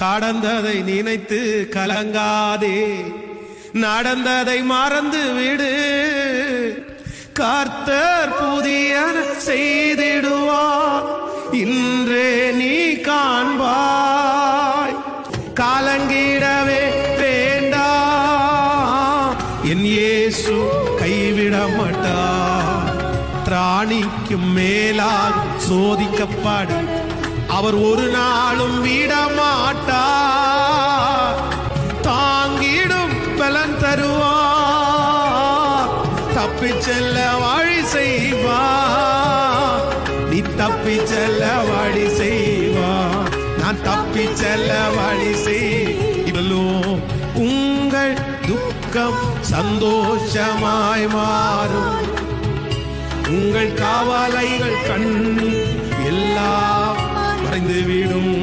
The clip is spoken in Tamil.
கடந்ததை நினைத்து கலங்காதே, நடந்ததை மறந்து விடு. கர்த்தர் புதியன செய்திடுவார், இன்றே நீ காண்பாய். கலங்கிடவே வேண்டாம், என் இயேசு கைவிட மாட்டார். திராணிக்கும் மேலாக சோதிக்கப்படு, அவர் ஒரு நாளும் விடமாட்டார். தாங்கிடும் பலன் தருவார், தப்பி செல்ல வழி செய்வார். நீ தப்பி செல்ல வழி செய்வார், நான் தப்பி செல்ல வழி செய்வலும். உங்கள் துக்கம் சந்தோஷமாய் மாறும், உங்கள் கவலைகள் கண்ணீர் எல்லாம் மறைந்துவிடும்.